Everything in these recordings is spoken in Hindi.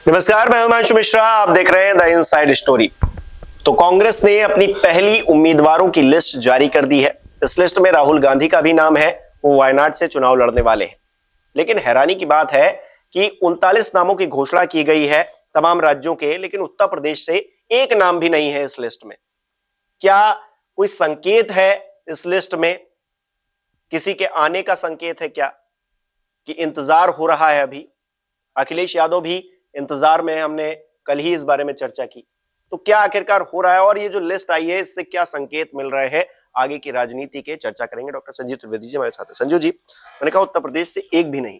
नमस्कार, मैं हिमांशु मिश्रा। आप देख रहे हैं द इनसाइड स्टोरी। तो कांग्रेस ने अपनी पहली उम्मीदवारों की लिस्ट जारी कर दी है। इस लिस्ट में राहुल गांधी का भी नाम है। वो वायनाड से चुनाव लड़ने वाले हैं। लेकिन हैरानी की बात है कि 39 नामों की घोषणा की गई है तमाम राज्यों के, लेकिन उत्तर प्रदेश से एक नाम भी नहीं है इस लिस्ट में। क्या कोई संकेत है इस लिस्ट में? किसी के आने का संकेत है क्या, कि इंतजार हो रहा है? अभी अखिलेश यादव भी इंतजार में, हमने कल ही इस बारे में चर्चा की। तो क्या आखिरकार हो रहा है और ये जो लिस्ट आई है इससे क्या संकेत मिल रहे हैं आगे की राजनीति के? चर्चा करेंगे। डॉक्टर संजीव त्रिवेदी जी हमारे साथ है। संजीव जी, मैंने कहा उत्तर प्रदेश से एक भी नहीं।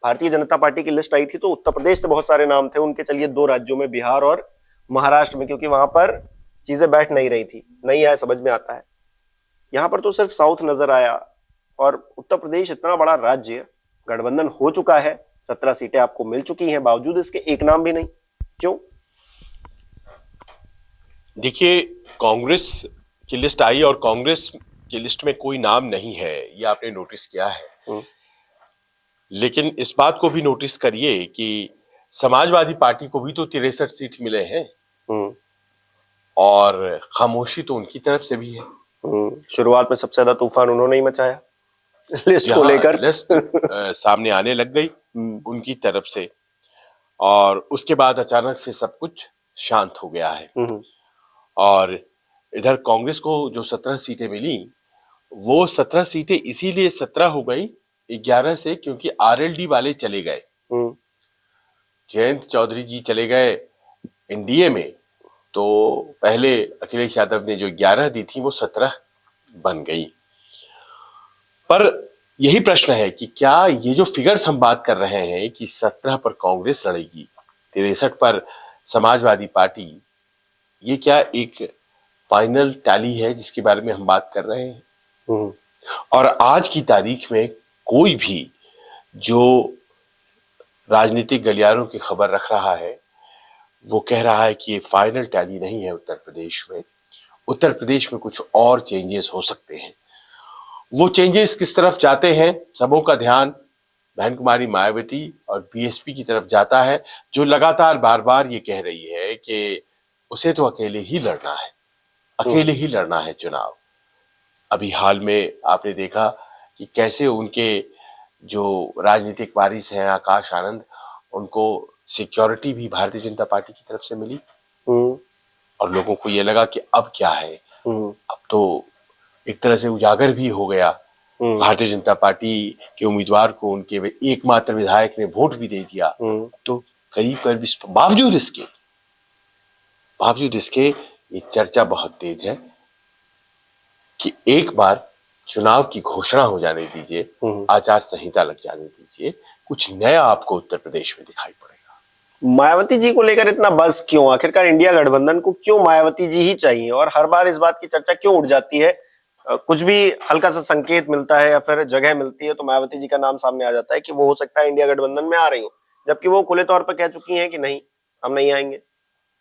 भारतीय जनता पार्टी की लिस्ट आई थी तो उत्तर प्रदेश से बहुत सारे नाम थे उनके। चलिए, दो राज्यों में, बिहार और महाराष्ट्र में, क्योंकि वहां पर चीजें बैठ नहीं रही थी, नहीं आया, समझ में आता है। यहां पर तो सिर्फ साउथ नजर आया। और उत्तर प्रदेश इतना बड़ा राज्य, गठबंधन हो चुका है, 17 सीटें आपको मिल चुकी हैं, बावजूद इसके एक नाम भी नहीं। क्यों? देखिए, कांग्रेस की लिस्ट आई और कांग्रेस की लिस्ट में कोई नाम नहीं है, ये आपने नोटिस किया है। लेकिन इस बात को भी नोटिस करिए कि समाजवादी पार्टी को भी तो 63 सीट मिले हैं और खामोशी तो उनकी तरफ से भी है। शुरुआत में सबसे ज्यादा तूफान उन्होंने ही मचाया लिस्ट को लेकर। लिस्ट सामने आने लग गई उनकी तरफ से और उसके बाद अचानक से सब कुछ शांत हो गया है। और इधर कांग्रेस को जो 17 सीटें मिली, वो 17 सीटें इसीलिए 17 हो गई 11 से, क्योंकि आरएलडी वाले चले गए। जयंत चौधरी जी चले गए एनडीए में, तो पहले अखिलेश यादव ने जो 11 दी थी वो 17 बन गई। पर यही प्रश्न है कि क्या ये जो फिगर्स हम बात कर रहे हैं कि 17 पर कांग्रेस लड़ेगी, 63 पर समाजवादी पार्टी, ये क्या एक फाइनल टैली है जिसके बारे में हम बात कर रहे हैं? और आज की तारीख में कोई भी जो राजनीतिक गलियारों की खबर रख रहा है वो कह रहा है कि ये फाइनल टैली नहीं है उत्तर प्रदेश में। उत्तर प्रदेश में कुछ और चेंजेस हो सकते हैं। वो चेंजेस किस तरफ जाते हैं, सबों का ध्यान बहन कुमारी मायावती और बीएसपी की तरफ जाता है, जो लगातार बार बार ये कह रही है कि उसे तो अकेले ही लड़ना है, अकेले ही लड़ना है चुनाव। अभी हाल में आपने देखा कि कैसे उनके जो राजनीतिक वारिस हैं आकाश आनंद, उनको सिक्योरिटी भी भारतीय जनता पार्टी की तरफ से मिली और लोगों को ये लगा कि अब क्या है, अब तो एक तरह से उजागर भी हो गया। भारतीय जनता पार्टी के उम्मीदवार को उनके एकमात्र विधायक ने वोट भी दे दिया। तो करीब करीब बावजूद इसके ये चर्चा बहुत तेज है कि एक बार चुनाव की घोषणा हो जाने दीजिए, आचार संहिता लग जाने दीजिए, कुछ नया आपको उत्तर प्रदेश में दिखाई पड़ेगा। मायावती जी को लेकर इतना बस क्यों? आखिरकार इंडिया गठबंधन को क्यों मायावती जी ही चाहिए और हर बार इस बात की चर्चा क्यों उठ जाती है? कुछ भी हल्का सा संकेत मिलता है या फिर जगह मिलती है तो मायावती जी का नाम सामने आ जाता है कि वो हो सकता है इंडिया गठबंधन में आ रही हो, जबकि वो खुले तौर पर कह चुकी हैं कि नहीं, हम नहीं आएंगे।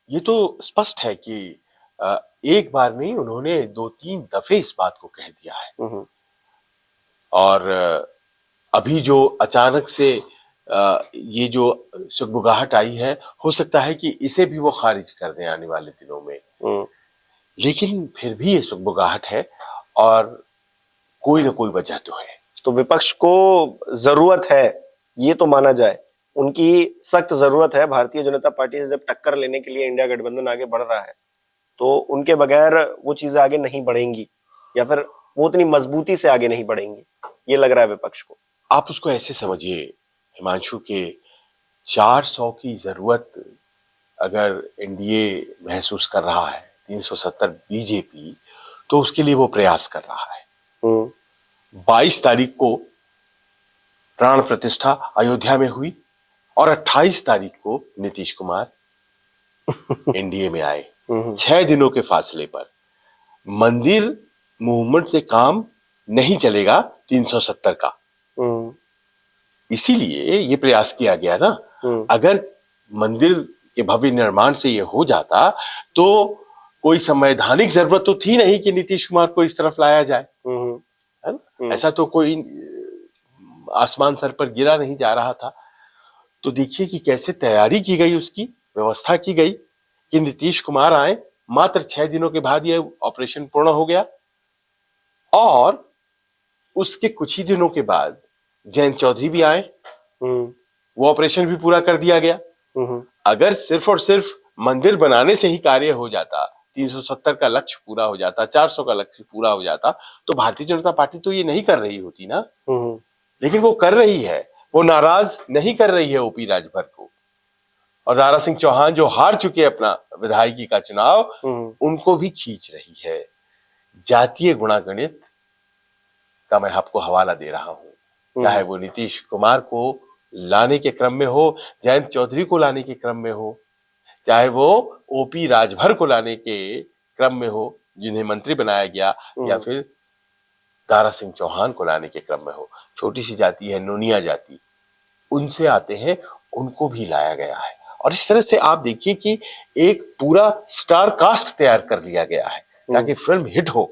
ये तो स्पष्ट है कि एक बार नहीं, उन्होंने 2-3 दफे इस बात को कह दिया है। और अभी जो अचानक से ये जो सुगबुगाहट आई है, हो सकता है कि इसे भी वो खारिज कर दें आने वाले दिनों में। लेकिन फिर भी ये सुगबुगाहट है और कोई ना कोई वजह तो है। तो विपक्ष को जरूरत है, ये तो माना जाए, उनकी सख्त जरूरत है। भारतीय जनता पार्टी से जब टक्कर लेने के लिए इंडिया गठबंधन आगे बढ़ रहा है तो उनके बगैर वो चीजें आगे नहीं बढ़ेंगी या फिर वो उतनी मजबूती से आगे नहीं बढ़ेंगी, ये लग रहा है विपक्ष को। आप उसको ऐसे समझिए हिमांशु के 400 की जरूरत अगर एनडीए महसूस कर रहा है, 370 बीजेपी, तो उसके लिए वो प्रयास कर रहा है। 22 तारीख को प्राण प्रतिष्ठा अयोध्या में हुई और 28 तारीख को नीतीश कुमार एनडीए में आए। 6 दिनों के फासले पर मंदिर मूवमेंट से काम नहीं चलेगा 370 का। इसीलिए ये प्रयास किया गया ना। अगर मंदिर के भव्य निर्माण से ये हो जाता तो कोई संवैधानिक जरूरत तो थी नहीं कि नीतीश कुमार को इस तरफ लाया जाए, है ना? ऐसा तो कोई आसमान सर पर गिरा नहीं जा रहा था। तो देखिए कि कैसे तैयारी की गई, उसकी व्यवस्था की गई कि नीतीश कुमार आए, मात्र 6 दिनों के बाद यह ऑपरेशन पूर्ण हो गया और उसके कुछ ही दिनों के बाद जयंत चौधरी भी आए, वो ऑपरेशन भी पूरा कर दिया गया। अगर सिर्फ और सिर्फ मंदिर बनाने से ही कार्य हो जाता, 370 का लक्ष्य पूरा हो जाता, 400 का लक्ष्य पूरा हो जाता, तो भारतीय जनता पार्टी तो ये नहीं कर रही होती ना। लेकिन वो कर रही है, वो नाराज नहीं कर रही है ओपी राजभर को। और दारा सिंह चौहान जो हार चुके अपना विधायकी का चुनाव, उनको भी खींच रही है। जातीय गुणागणित का मैं आपको हवाला दे रहा हूं, चाहे वो नीतीश कुमार को लाने के क्रम में हो, जयंत चौधरी को लाने के क्रम में हो, चाहे वो ओपी राजभर को लाने के क्रम में हो जिन्हें मंत्री बनाया गया, या फिर दारा सिंह चौहान को लाने के क्रम में हो। छोटी सी जाति है नोनिया जाति, उनसे आते हैं, उनको भी लाया गया है। और इस तरह से आप देखिए कि एक पूरा स्टार कास्ट तैयार कर लिया गया है ताकि फिल्म हिट हो।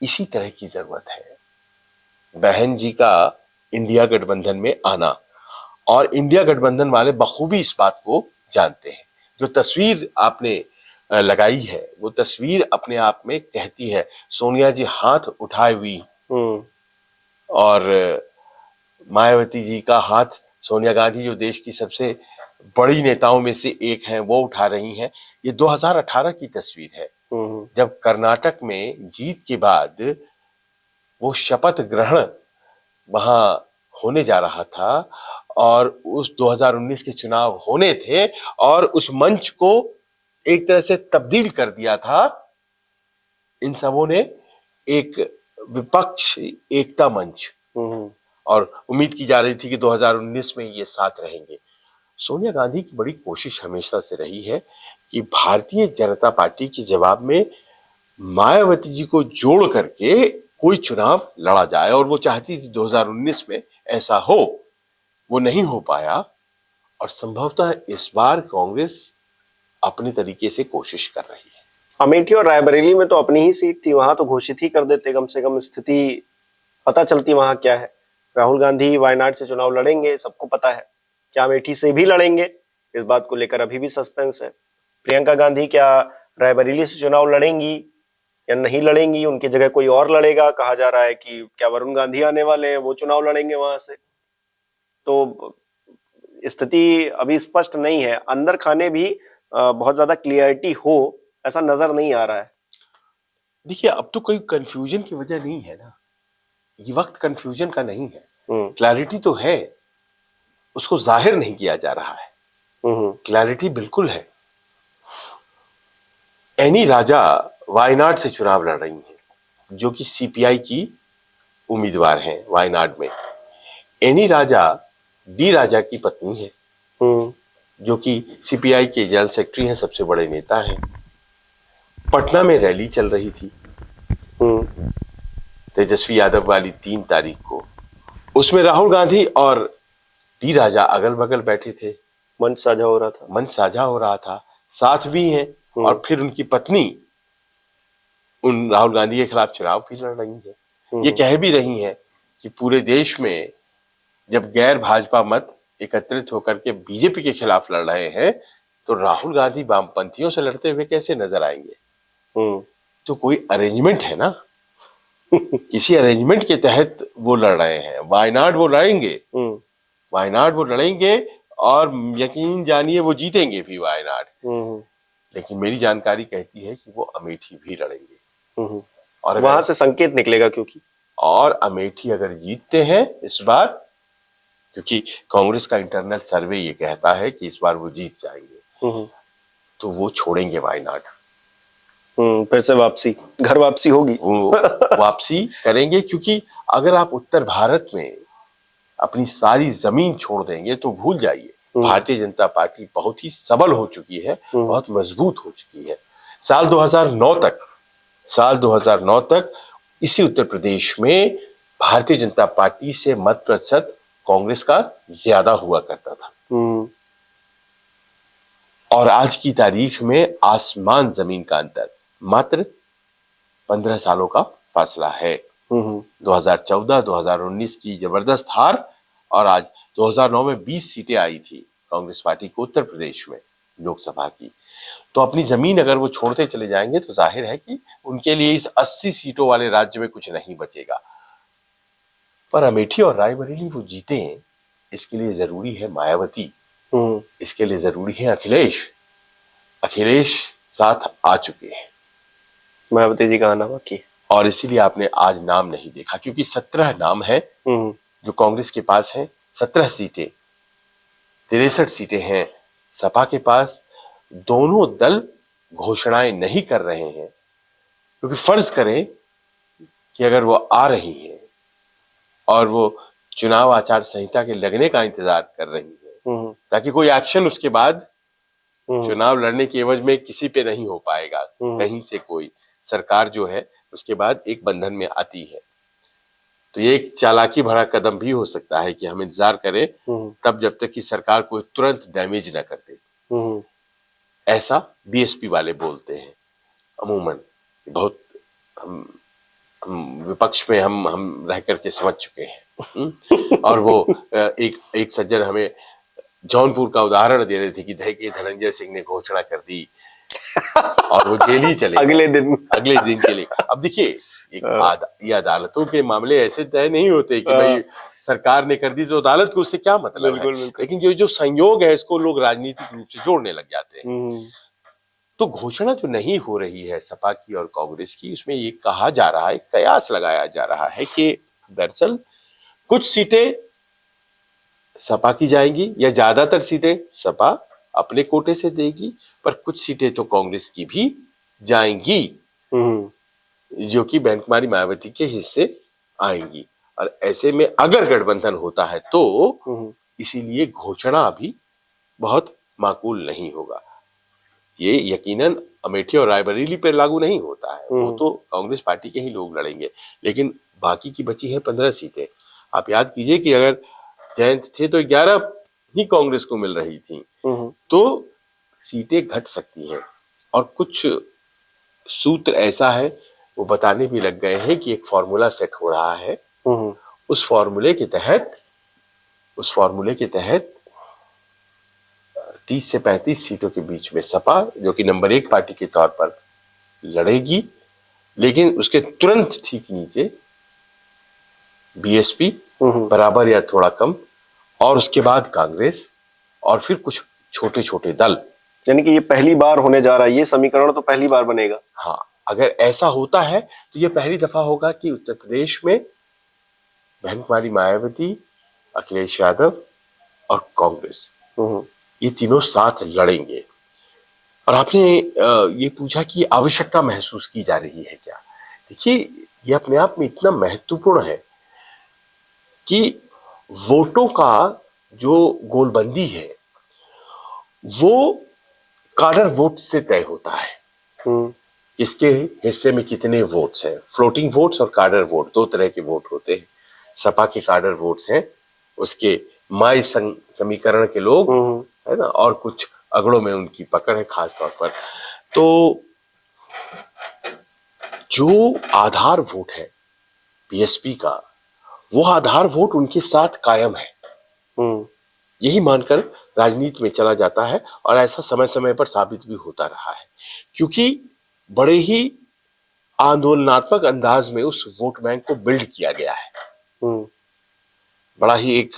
इसी तरह की जरूरत है बहन जी का इंडिया गठबंधन में आना, और इंडिया गठबंधन वाले बखूबी इस बात को जानते हैं। जो तस्वीर आपने लगाई है, वो तस्वीर अपने आप में कहती है, सोनिया जी हाथ उठाए हुई और मायावती जी का हाथ, सोनिया गांधी जो देश की सबसे बड़ी नेताओं में से एक हैं, वो उठा रही हैं। ये 2018 की तस्वीर है, जब कर्नाटक में जीत के बाद वो शपथ ग्रहण वहां होने जा रहा था और उस 2019 के चुनाव होने थे, और उस मंच को एक तरह से तब्दील कर दिया था इन सबों ने, एक विपक्ष एकता मंच। और उम्मीद की जा रही थी कि 2019 में ये साथ रहेंगे। सोनिया गांधी की बड़ी कोशिश हमेशा से रही है कि भारतीय जनता पार्टी के जवाब में मायावती जी को जोड़ करके कोई चुनाव लड़ा जाए, और वो चाहती थी 2019 में ऐसा हो। वो नहीं हो पाया, और संभवतः इस बार कांग्रेस अपने तरीके से कोशिश कर रही है। अमेठी और रायबरेली में तो अपनी ही सीट थी, वहां तो घोषित ही कर देते, कम से कम स्थिति पता चलती वहां क्या है। राहुल गांधी वायनाड से चुनाव लड़ेंगे, सबको पता है। क्या अमेठी से भी लड़ेंगे, इस बात को लेकर अभी भी सस्पेंस है। प्रियंका गांधी क्या रायबरेली से चुनाव लड़ेंगी या नहीं लड़ेंगी, उनकी जगह कोई और लड़ेगा। कहा जा रहा है कि क्या वरुण गांधी आने वाले हैं, वो चुनाव लड़ेंगे वहां से। तो स्थिति अभी स्पष्ट नहीं है। अंदर खाने भी बहुत ज्यादा क्लियरिटी हो ऐसा नजर नहीं आ रहा है। देखिए, अब तो कोई कंफ्यूजन की वजह नहीं है ना, ये वक्त कंफ्यूजन का नहीं है। क्लैरिटी तो है, उसको जाहिर नहीं किया जा रहा है। क्लैरिटी बिल्कुल है। एनी राजा वायनाड से चुनाव लड़ रही हैं, जो कि सीपीआई की उम्मीदवार हैं वायनाड में। एनी राजा डी राजा की पत्नी है, जो कि सीपीआई के जनरल सेक्रेटरी हैं, सबसे बड़े नेता हैं। पटना में रैली चल रही थी तेजस्वी यादव वाली 3 तारीख को, उसमें राहुल गांधी और डी राजा अगल बगल बैठे थे, मंच साझा हो रहा था, साथ भी हैं। और फिर उनकी पत्नी उन राहुल गांधी के खिलाफ चुनाव भी लड़ रही है। ये कह भी रही हैं कि पूरे देश में जब गैर भाजपा मत एकत्रित होकर के बीजेपी के खिलाफ लड़ रहे हैं, तो राहुल गांधी वामपंथियों से लड़ते हुए कैसे नजर आएंगे। तो कोई अरेंजमेंट है ना, किसी अरेंजमेंट के तहत वो लड़ रहे हैं। वायनाड वो लड़ेंगे और यकीन जानिए वो जीतेंगे भी वायनाड। लेकिन मेरी जानकारी कहती है कि वो अमेठी भी लड़ेंगे, और वहां से संकेत निकलेगा। और अमेठी अगर जीतते हैं इस बार, क्योंकि कांग्रेस का इंटरनल सर्वे ये कहता है कि इस बार वो जीत जाएंगे, तो वो छोड़ेंगे वायनाड। फिर से घर वापसी होगी। वो वापसी करेंगे, क्योंकि अगर आप उत्तर भारत में अपनी सारी जमीन छोड़ देंगे तो भूल जाइए, भारतीय जनता पार्टी बहुत ही सबल हो चुकी है, बहुत मजबूत हो चुकी है। साल 2009 तक इसी उत्तर प्रदेश में भारतीय जनता पार्टी से मत प्रतिशत कांग्रेस का ज्यादा हुआ करता था, और आज की तारीख में आसमान जमीन का अंतर, मात्र 15 सालों का फासला है। 2014-2019 की जबरदस्त हार और आज 2009 में 20 सीटें आई थी कांग्रेस पार्टी को उत्तर प्रदेश में लोकसभा की। तो अपनी जमीन अगर वो छोड़ते चले जाएंगे तो जाहिर है कि उनके लिए इस 80 सीटों वाले राज्य में कुछ नहीं बचेगा। पर अमेठी और रायबरेली वो जीते हैं, इसके लिए जरूरी है मायावती, इसके लिए जरूरी है अखिलेश। अखिलेश साथ आ चुके हैं, मायावती जी का आना बाकी है। और इसीलिए आपने आज नाम नहीं देखा, क्योंकि 17 नाम है जो कांग्रेस के पास है, 17 सीटें, 63 सीटें हैं सपा के पास। दोनों दल घोषणाएं नहीं कर रहे हैं, क्योंकि फर्ज करें कि अगर वो आ रही हैं और वो चुनाव आचार संहिता के लगने का इंतजार कर रही है, ताकि कोई एक्शन उसके बाद चुनाव लड़ने की एवज में किसी पे नहीं हो पाएगा, कहीं से कोई सरकार जो है उसके बाद एक बंधन में आती है। तो ये एक चालाकी भरा कदम भी हो सकता है कि हम इंतजार करें तब जब तक कि सरकार कोई तुरंत डैमेज ना कर दे। ऐसा बीएसपी वाले बोलते हैं अमूमन। बहुत हम विपक्ष में हम रह करके समझ चुके हैं। और वो एक सज्जन हमें जौनपुर का उदाहरण दे रहे थे कि धनंजय सिंह ने घोषणा कर दी और वो जेल ही चले अगले दिन के लिए। अब देखिए, ये अदालतों के मामले ऐसे तय नहीं होते कि भाई सरकार ने कर दी तो अदालत को उससे क्या मतलब है। लेकिन जो संयोग है इसको लोग राजनीतिक रूप से जोड़ने लग जाते हैं। तो घोषणा जो नहीं हो रही है सपा की और कांग्रेस की, उसमें ये कहा जा रहा है, कयास लगाया जा रहा है कि दरअसल कुछ सीटें सपा की जाएंगी या ज्यादातर सीटें सपा अपने कोटे से देगी, पर कुछ सीटें तो कांग्रेस की भी जाएंगी जो कि बहन कुमारी मायावती के हिस्से आएंगी। और ऐसे में अगर गठबंधन होता है तो इसीलिए घोषणा अभी बहुत माकूल नहीं होगा। ये यकीनन अमेठी और रायबरेली पर लागू नहीं होता है, वो तो कांग्रेस पार्टी के ही लोग लड़ेंगे। लेकिन बाकी की बची है 15 सीटें। आप याद कीजिए कि अगर जयंत थे तो 11 ही कांग्रेस को मिल रही थी, तो सीटें घट सकती हैं। और कुछ सूत्र ऐसा है वो बताने भी लग गए हैं कि एक फॉर्मूला सेट हो रहा है। उस फॉर्मूले के तहत 30 से 35 सीटों के बीच में सपा, जो कि नंबर 1 पार्टी के तौर पर लड़ेगी, लेकिन उसके तुरंत ठीक नीचे बीएसपी बराबर या थोड़ा कम, और उसके बाद कांग्रेस, और फिर कुछ छोटे छोटे दल। यानी कि ये पहली बार होने जा रहा है, ये समीकरण तो पहली बार बनेगा। हाँ, अगर ऐसा होता है तो ये पहली दफा होगा कि उत्तर प्रदेश में बहन कुमारी मायावती, अखिलेश यादव और कांग्रेस, ये तीनों साथ लड़ेंगे। और आपने ये पूछा कि आवश्यकता महसूस की जा रही है क्या। देखिए, ये अपने आप में इतना महत्वपूर्ण है कि वोटों का जो गोलबंदी है वो काडर वोट से तय होता है। इसके हिस्से में कितने वोट्स हैं। फ्लोटिंग वोट्स और काडर वोट, 2 तरह के वोट होते हैं। सपा के काडर वोट्स हैं, उसके माई समीकरण के लोग है ना, और कुछ अगड़ों में उनकी पकड़ है खास तौर पर। तो जो आधार वोट है बीएसपी का, वो आधार वोट उनके साथ कायम है, यही मानकर राजनीति में चला जाता है। और ऐसा समय समय पर साबित भी होता रहा है, क्योंकि बड़े ही आंदोलनात्मक अंदाज में उस वोट बैंक को बिल्ड किया गया है। बड़ा ही एक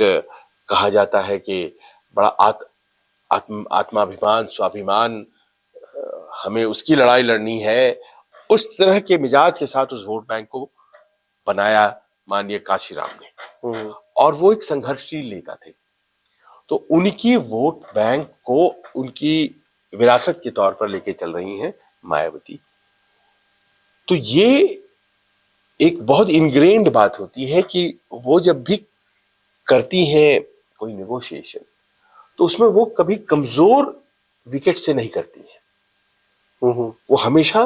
कहा जाता है कि बड़ा आत्माभिमान, स्वाभिमान, हमें उसकी लड़ाई लड़नी है, उस तरह के मिजाज के साथ उस वोट बैंक को बनाया माननीय काशीराम ने। और वो एक संघर्षशील नेता थे, तो उनकी वोट बैंक को उनकी विरासत के तौर पर लेके चल रही हैं मायावती। तो ये एक बहुत इनग्रेन्ड बात होती है कि वो जब भी करती हैं कोई नेगोशिएशन, तो उसमें वो कभी कमजोर विकेट से नहीं करती है। वो हमेशा,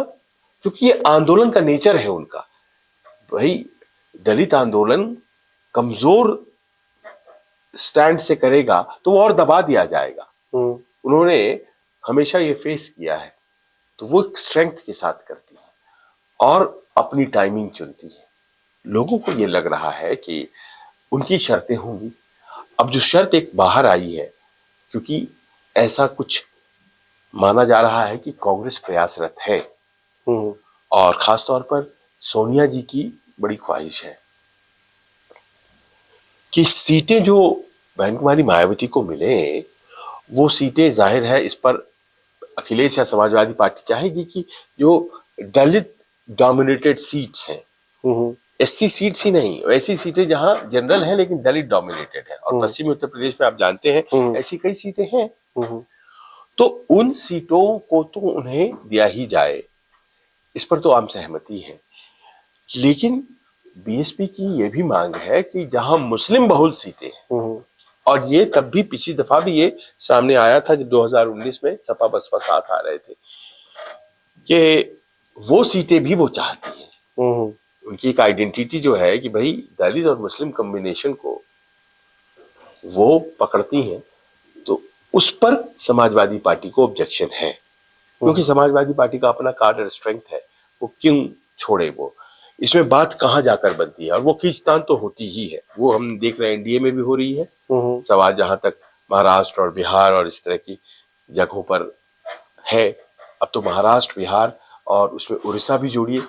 क्योंकि ये आंदोलन का नेचर है उनका, भाई दलित आंदोलन कमजोर स्टैंड से करेगा तो वो और दबा दिया जाएगा। उन्होंने हमेशा ये फेस किया है, तो वो एक स्ट्रेंथ के साथ करती है और अपनी टाइमिंग चुनती है। लोगों को ये लग रहा है कि उनकी शर्तें होंगी, अब जो शर्त एक बाहर आई है, क्योंकि ऐसा कुछ माना जा रहा है कि कांग्रेस प्रयासरत है और खास तौर पर सोनिया जी की बड़ी ख्वाहिश है कि सीटें जो बहन कुमारी मायावती को मिले, वो सीटें जाहिर है इस पर अखिलेश या समाजवादी पार्टी चाहेगी कि जो दलित डोमिनेटेड सीट्स हैं, एससी सीट्स ही नहीं, ऐसी सीटें जहां जनरल हैं लेकिन दलित डोमिनेटेड है, और पश्चिमी उत्तर प्रदेश में आप जानते हैं ऐसी कई सीटें हैं, तो उन सीटों को तो उन्हें दिया ही जाए, इस पर तो आम सहमति है। लेकिन बीएसपी की यह भी मांग है कि जहां मुस्लिम बहुल सीटें हैं, और ये तब भी पिछली दफा भी ये सामने आया था जब 2019 में सपा बसपा साथ आ रहे थे, कि वो सीटें भी वो चाहती हैं। उनकी एक आइडेंटिटी जो है कि भाई दलित और मुस्लिम कॉम्बिनेशन को वो पकड़ती हैं, तो उस पर समाजवादी पार्टी को ऑब्जेक्शन है, क्योंकि समाजवादी पार्टी का अपना कार्ड और स्ट्रेंथ है, वो क्यों छोड़े, वो इसमें बात कहां जाकर बनती है, और वो खींचतान तो होती ही है, वो हम देख रहे हैं एनडीए में भी हो रही है। सवाल जहां तक महाराष्ट्र और बिहार और इस तरह की जगहों पर है, अब तो महाराष्ट्र, बिहार और उसमें उड़ीसा भी जोड़िए,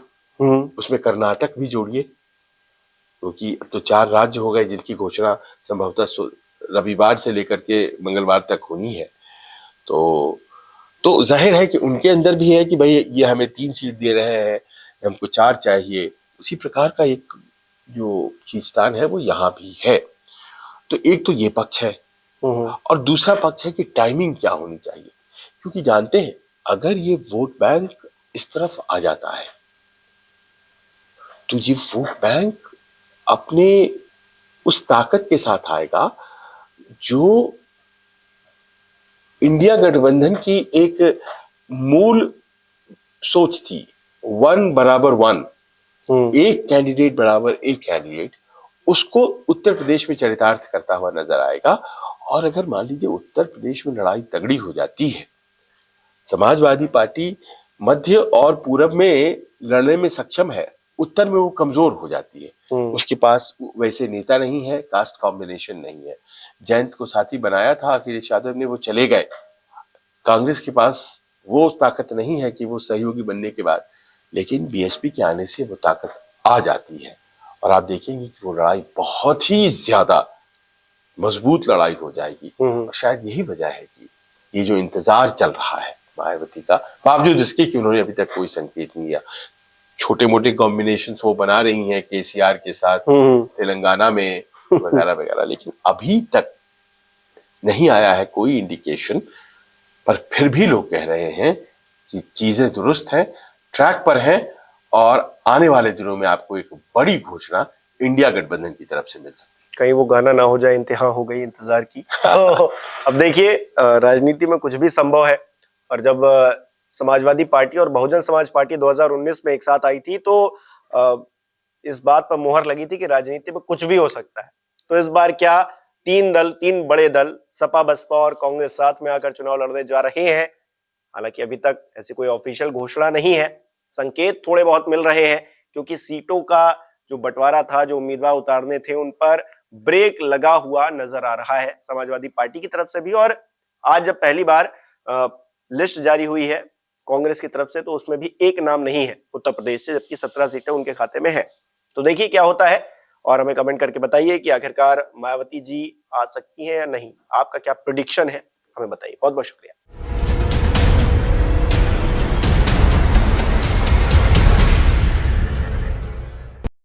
उसमें कर्नाटक भी जोड़िए, क्योंकि अब तो 4 राज्य हो गए जिनकी घोषणा संभवतः रविवार से लेकर के मंगलवार तक होनी है। तो जाहिर है कि उनके अंदर भी है कि भाई ये हमें 3 सीट दे रहे हैं, हमको 4 चाहिए, उसी प्रकार का एक जो खींचतान है वो यहाँ भी है। तो एक तो ये पक्ष है, और दूसरा पक्ष है कि टाइमिंग क्या होनी चाहिए, क्योंकि जानते हैं अगर ये वोट बैंक इस तरफ आ जाता है तो ये वोट बैंक अपने उस ताकत के साथ आएगा जो इंडिया गठबंधन की एक मूल सोच थी, 1 बराबर 1, एक कैंडिडेट बराबर एक कैंडिडेट, उसको उत्तर प्रदेश में चरितार्थ करता हुआ नजर आएगा। और अगर मान लीजिए उत्तर प्रदेश में लड़ाई तगड़ी हो जाती है, समाजवादी पार्टी मध्य और पूरब में लड़ने में सक्षम है, उत्तर में वो कमजोर हो जाती है, उसके पास वैसे नेता नहीं है, कास्ट कॉम्बिनेशन नहीं है। जयंत को साथी बनाया था अखिलेश यादव ने, वो चले गए, कांग्रेस के पास वो ताकत नहीं है कि वो सहयोगी बनने के बाद, लेकिन बीएसपी के आने से वो ताकत आ जाती है, और आप देखेंगे कि वो लड़ाई बहुत ही ज्यादा मजबूत लड़ाई हो जाएगी। और शायद यही वजह है कि ये जो इंतजार चल रहा है मायावती का, बावजूद इसके कि उन्होंने अभी तक कोई संकेत नहीं दिया, छोटे मोटे कॉम्बिनेशन वो बना रही हैं केसीआर के साथ तेलंगाना में वगैरह वगैरह, लेकिन अभी तक नहीं आया है कोई इंडिकेशन। पर फिर भी लोग कह रहे हैं कि चीजें दुरुस्त हैं, ट्रैक पर हैं, और आने वाले दिनों में आपको एक बड़ी घोषणा इंडिया गठबंधन की तरफ से मिल सकती है। कहीं वो गाना ना हो जाए, इंतहा हो गई इंतजार की। तो अब देखिए, राजनीति में कुछ भी संभव है, और जब समाजवादी पार्टी और बहुजन समाज पार्टी 2019 में एक साथ आई थी तो इस बात पर मोहर लगी थी कि राजनीति में कुछ भी हो सकता है। तो इस बार क्या 3 बड़े दल सपा बसपा और कांग्रेस साथ में आकर चुनाव लड़ने जा रहे हैं। हालांकि अभी तक ऐसी कोई ऑफिशियल घोषणा नहीं है, संकेत थोड़े बहुत मिल रहे हैं, क्योंकि सीटों का जो बंटवारा था, जो उम्मीदवार उतारने थे, उन पर ब्रेक लगा हुआ नजर आ रहा है समाजवादी पार्टी की तरफ से भी। और आज जब पहली बार लिस्ट जारी हुई है कांग्रेस की तरफ से, तो उसमें भी एक नाम नहीं है उत्तर प्रदेश से, जबकि 17 सीटें उनके खाते में है। तो देखिए क्या होता है, और हमें कमेंट करके बताइए कि आखिरकार मायावती जी आ सकती हैं या नहीं। आपका क्या प्रेडिक्शन है, हमें बताइए। बहुत बहुत शुक्रिया।